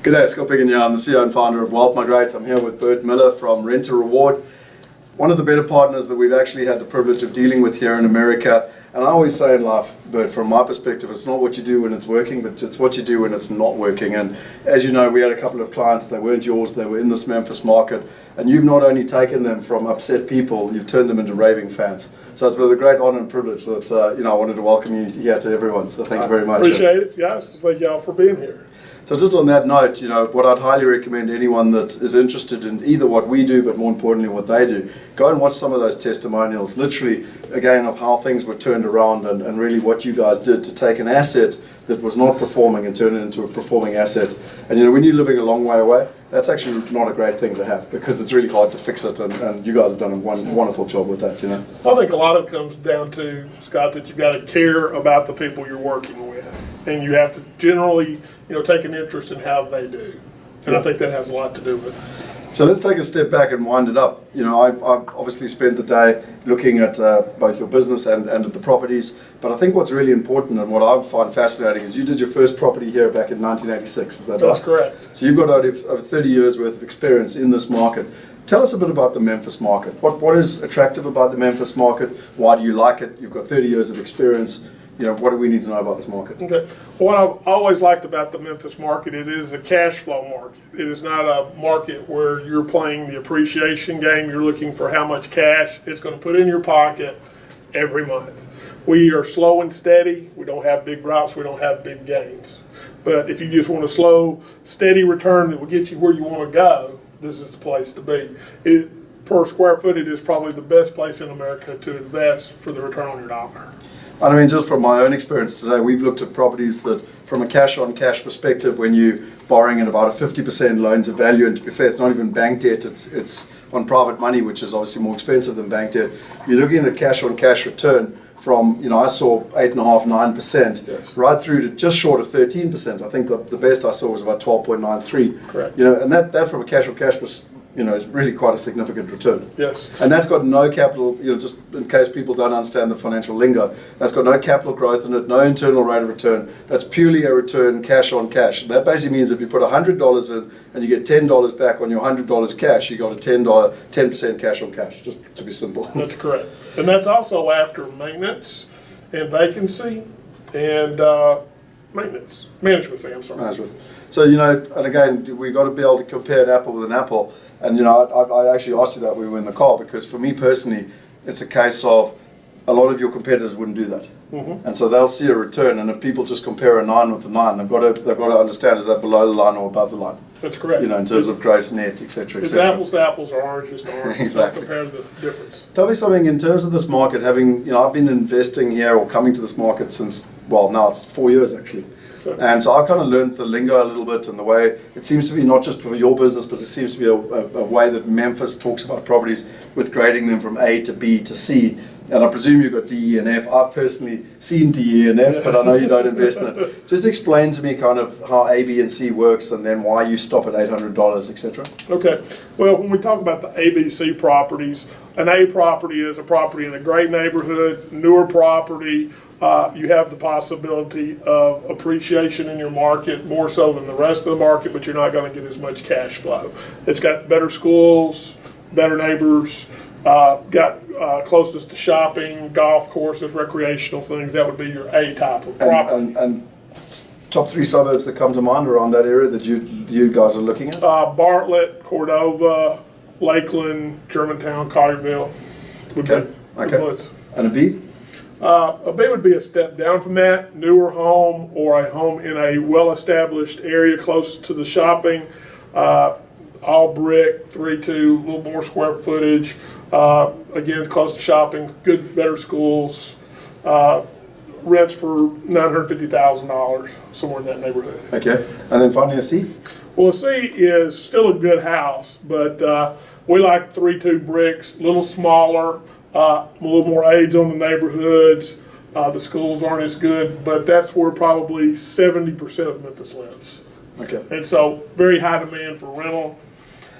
G'day, Scott Picken here. I'm the CEO and founder of Migrate. I'm here with Bert Miller from Rent to Reward, one of the better partners that we've actually had the privilege of dealing with here in America. And I always say in life, Bert, from my perspective, it's not what you do when it's working, but it's what you do when it's not working. And as you know, we had a couple of clients, they weren't yours, they were in this Memphis market, and you've not only taken them from upset people, you've turned them into raving fans. So it's with a great honor and privilege that I wanted to welcome you here to everyone. So thank you very much. Appreciate it, guys. Thank y'all for being here. So just on that note, what I'd highly recommend anyone that is interested in either what we do, but more importantly what they do, go and watch some of those testimonials, literally, again, of how things were turned around and really what you guys did to take an asset that was not performing and turn it into a performing asset. And when you're living a long way away, that's actually not a great thing to have because it's really hard to fix it, and you guys have done a wonderful job with that, I think a lot of it comes down to, Scott, that you've got to care about the people you're working with, and you have to generally take an interest in how they do. And I think that has a lot to do with it. So let's take a step back and wind it up. I've obviously spent the day looking at both your business and at the properties, but I think what's really important and what I find fascinating is you did your first property here back in 1986, is that right? That's correct. So you've got over 30 years worth of experience in this market. Tell us a bit about the Memphis market. What is attractive about the Memphis market? Why do you like it? You've got 30 years of experience. What do we need to know about this market? Okay. What I've always liked about the Memphis market, it is a cash flow market. It is not a market where you're playing the appreciation game. You're looking for how much cash it's going to put in your pocket every month. We are slow and steady. We don't have big drops. We don't have big gains. But if you just want a slow, steady return that will get you where you want to go, this is the place to be. Per square foot, it is probably the best place in America to invest for the return on your dollar. I mean, just from my own experience today, we've looked at properties that, from a cash-on-cash perspective, when you're borrowing at about a 50% loan to value, and to be fair, it's not even bank debt, it's on private money, which is obviously more expensive than bank debt. You're looking at a cash-on-cash return from, I saw 8.5%, 9%, yes, right through to just short of 13%. I think the best I saw was about 12.93. Correct. And that from a cash-on-cash perspective, is really quite a significant return. Yes. And that's got no capital, just in case people don't understand the financial lingo, that's got no capital growth in it, no internal rate of return. That's purely a return cash on cash. That basically means if you put $100 in and you get $10 back on your $100 cash, you got a 10% cash on cash, just to be simple. That's correct. And that's also after maintenance and vacancy and management fee, I'm sorry. Management. So, and again, we've got to be able to compare an apple with an apple. And, I actually asked you that when we were in the car, because for me personally, it's a case of a lot of your competitors wouldn't do that. Mm-hmm. And so they'll see a return, and if people just compare a 9 with a 9, they've got to understand, is that below the line or above the line? That's correct. In terms of gross, net, etc. It's apples to apples or oranges to oranges. Exactly. Compare the difference. Tell me something in terms of this market, having, I've been investing here or coming to this market since, now it's 4 years actually. And so I've kind of learned the lingo a little bit, and the way it seems to be not just for your business, but it seems to be a way that Memphis talks about properties with grading them from A to B to C. And I presume you've got D, E, and F. I've personally seen D, E, and F, but I know you don't invest in it. Just explain to me kind of how A, B, and C works, and then why you stop at $800, etc. Okay. Well, when we talk about the A, B, C properties, an A property is a property in a great neighborhood, newer property. You have the possibility of appreciation in your market more so than the rest of the market, but you're not going to get as much cash flow. It's got better schools, better neighbors, got closest to shopping, golf courses, recreational things. That would be your A type of property. And top 3 suburbs that come to mind around that area that you guys are looking at? Bartlett, Cordova, Lakeland, Germantown, Collierville. Okay. And a B? A B would be a step down from that, newer home or a home in a well-established area close to the shopping, all brick, 3-2, a little more square footage, again, close to shopping, better schools, rents for $950,000, somewhere in that neighborhood. Okay, and then finally a C? Well, a C is still a good house, but we like 3-2 bricks, a little smaller, a little more age on the neighborhoods. The schools aren't as good, but that's where probably 70% of Memphis lives. Okay. And so very high demand for rental.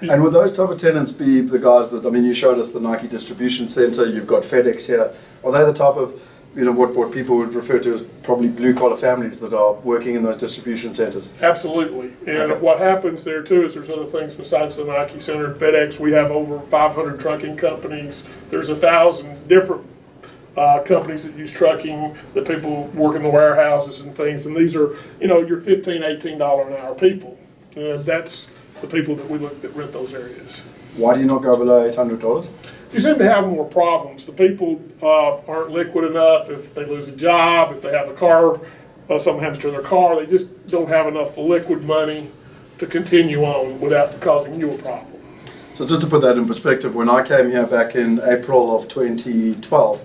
And would those type of tenants be the guys that, you showed us the Nike distribution center, you've got FedEx here. Are they the type of, what people would refer to as probably blue-collar families that are working in those distribution centers. Absolutely. And Okay. what happens there too is there's other things besides the Nike Center and FedEx. We have over 500 trucking companies. There's 1,000 different companies that use trucking, that people work in the warehouses and things. And these are, your $15, $18 an hour people. That's the people that we look that rent those areas. Why do you not go below $800? You seem to have more problems. The people aren't liquid enough. If they lose a job, if they have a car, something happens to their car, they just don't have enough liquid money to continue on without causing you a problem. So just to put that in perspective, when I came here back in April of 2012,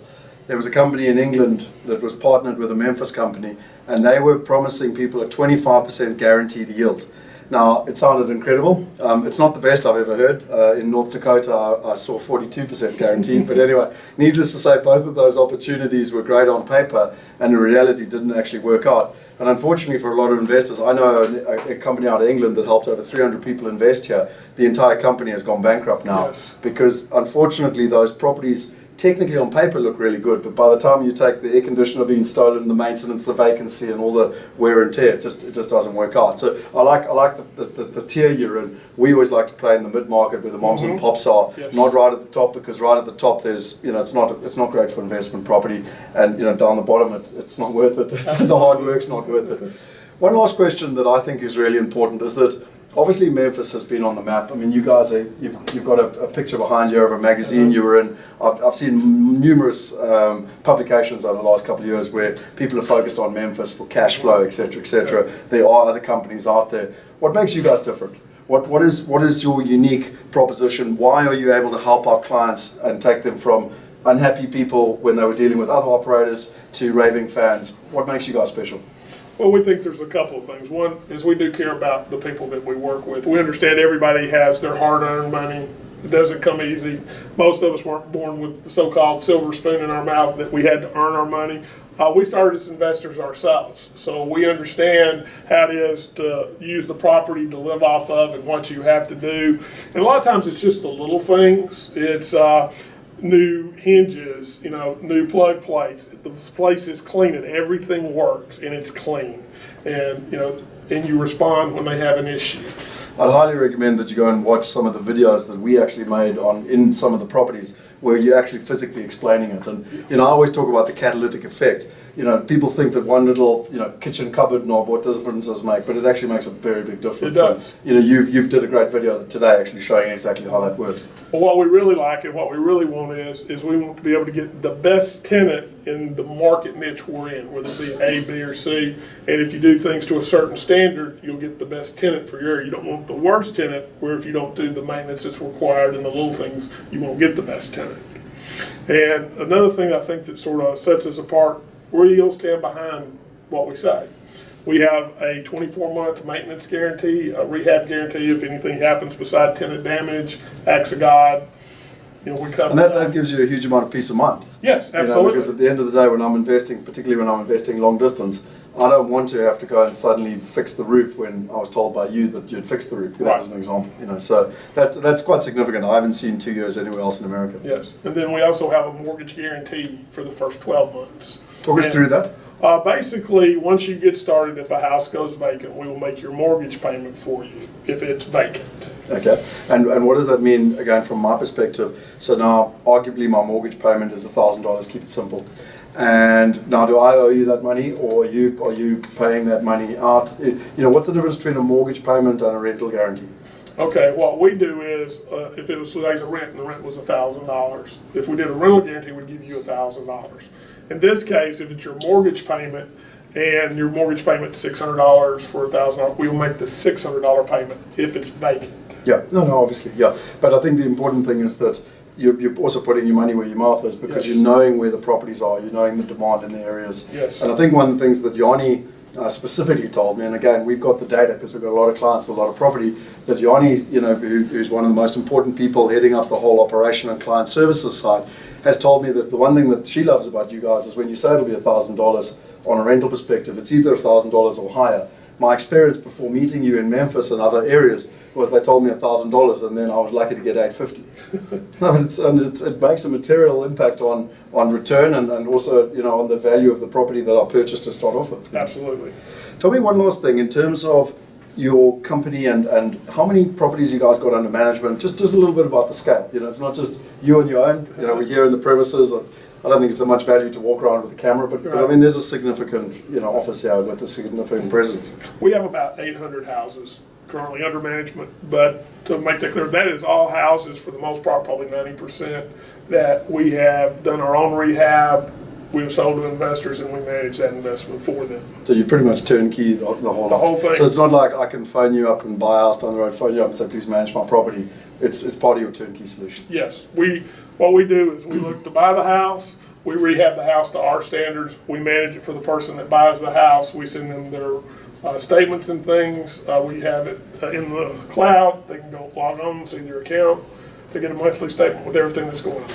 there was a company in England that was partnered with a Memphis company, and they were promising people a 25% guaranteed yield. Now, it sounded incredible. It's not the best I've ever heard. In North Dakota, I saw 42% guaranteed. But anyway, needless to say, both of those opportunities were great on paper, and in reality didn't actually work out. And unfortunately for a lot of investors, I know a company out of England that helped over 300 people invest here. The entire company has gone bankrupt now. Yes. Because unfortunately those properties technically on paper look really good, but by the time you take the air conditioner being stolen, the maintenance, the vacancy, and all the wear and tear, it just doesn't work out. So I like the tier you're in. We always like to play in the mid market where the moms and pops are, Yes. not right at the top, because right at the top there's it's not great for investment property, and down the bottom it's not worth it. The hard work's not worth it. One last question that I think is really important is that obviously Memphis has been on the map. I mean, you guys you've got a picture behind you of a magazine you were in. I've seen numerous publications over the last couple of years where people are focused on Memphis for cash flow, etc., etc. There are other companies out there. What makes you guys different? What is your unique proposition? Why are you able to help our clients and take them from unhappy people when they were dealing with other operators to raving fans? What makes you guys special? Well, we think there's a couple of things. One is we do care about the people that we work with. We understand everybody has their hard-earned money. It doesn't come easy. Most of us weren't born with the so-called silver spoon in our mouth that we had to earn our money. We started as investors ourselves, so we understand how it is to use the property to live off of and what you have to do. And a lot of times it's just the little things. It's new hinges, new plug plates. The place is clean and everything works and it's clean. And, and you respond when they have an issue. I'd highly recommend that you go and watch some of the videos that we actually made in some of the properties where you're actually physically explaining it. And I always talk about the catalytic effect. People think that one little kitchen cupboard knob, what difference does it make? But it actually makes a very big difference. It does. And, you've did a great video today actually showing exactly how that works. Well, what we really like and what we really want is we want to be able to get the best tenant in the market niche we're in, whether it be A, B, or C. And if you do things to a certain standard, you'll get the best tenant for your area. You don't want the worst tenant, where if you don't do the maintenance that's required and the little things, you won't get the best tenant. And another thing I think that sort of sets us apart, we'll stand behind what we say. We have a 24-month maintenance guarantee, a rehab guarantee if anything happens beside tenant damage, acts of God. We cover And that gives you a huge amount of peace of mind. Yes, absolutely. Because at the end of the day, when I'm investing, particularly when I'm investing long distance, I don't want to have to go and suddenly fix the roof when I was told by you that you'd fix the roof. Right. As an example. So that's quite significant. I haven't seen 2 years anywhere else in America. Yes, and then we also have a mortgage guarantee for the first 12 months. Talk us through that. Basically, once you get started, if a house goes vacant, we will make your mortgage payment for you if it's vacant. Okay, and what does that mean, again, from my perspective? So now, arguably, my mortgage payment is $1,000, keep it simple. And now, do I owe you that money, or are you paying that money out? What's the difference between a mortgage payment and a rental guarantee? Okay, what we do is, if it was like the rent, and the rent was $1,000, if we did a rental guarantee, we'd give you $1,000. In this case, if it's your mortgage payment, and your mortgage payment is $600 for $1,000, we will make the $600 payment if it's vacant. Yeah, no, obviously, yeah. But I think the important thing is that you're also putting your money where your mouth is, because Yes. you're knowing where the properties are, you're knowing the demand in the areas. Yes. And I think one of the things that Yanni specifically told me, and again, we've got the data because we've got a lot of clients with a lot of property, that Yanni, who's one of the most important people heading up the whole operation and client services side, has told me that the one thing that she loves about you guys is when you say it'll be $1,000 on a rental perspective, it's either $1,000 or higher. my experience before meeting you in Memphis and other areas was they told me $1,000, and then I was lucky to get $850. No, it makes a material impact on return and also, you know, on the value of the property that I purchased to start off with. Absolutely. Tell me one last thing in terms of your company and how many properties you guys got under management. Just a little bit about the scale. You know, it's not just you on your own. You know, we're here in the premises. I don't think it's so much value to walk around with the camera, but I mean, there's a significant, you know, office here with a significant presence. We have about 800 houses currently under management, but to make that clear, that is all houses for the most part, probably 90%, that we have done our own rehab, we've sold to investors, and we manage that investment for them. So you pretty much turnkey the whole thing. So it's not like I can phone you up and buy a house down the road, phone you up and say, please manage my property. It's part of your turnkey solution. Yes. What we do is we look to buy the house, we rehab the house to our standards, we manage it for the person that buys the house, we send them their statements and things, we have it in the cloud, they can go log on and see their account, they get a monthly statement with everything that's going on.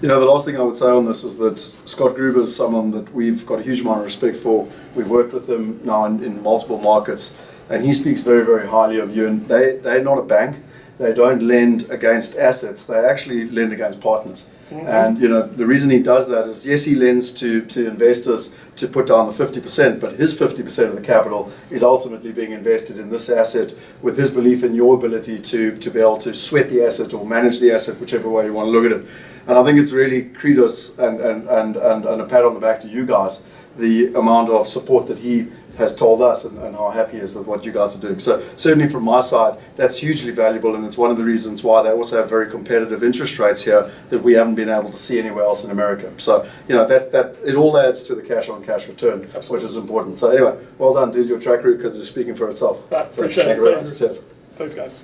You know, the last thing I would say on this is that Scott Gruber is someone that we've got a huge amount of respect for. We've worked with him now in multiple markets, and he speaks very, very highly of you. And they're not a bank. They don't lend against assets. They actually lend against partners. Mm-hmm. And, you know, the reason he does that is, yes, he lends to investors to put down the 50%, but his 50% of the capital is ultimately being invested in this asset with his belief in your ability to be able to sweat the asset or manage the asset, whichever way you want to look at it. And I think it's really kudos and a pat on the back to you guys, the amount of support that he has told us and how happy he is with what you guys are doing. So certainly from my side, that's hugely valuable, and it's one of the reasons why they also have very competitive interest rates here that we haven't been able to see anywhere else in America. So, you know, that it all adds to the cash-on-cash return, which is important. So anyway, well done, dude. Your track record is speaking for itself. Appreciate it. Thank you very much. Cheers. Thanks, guys.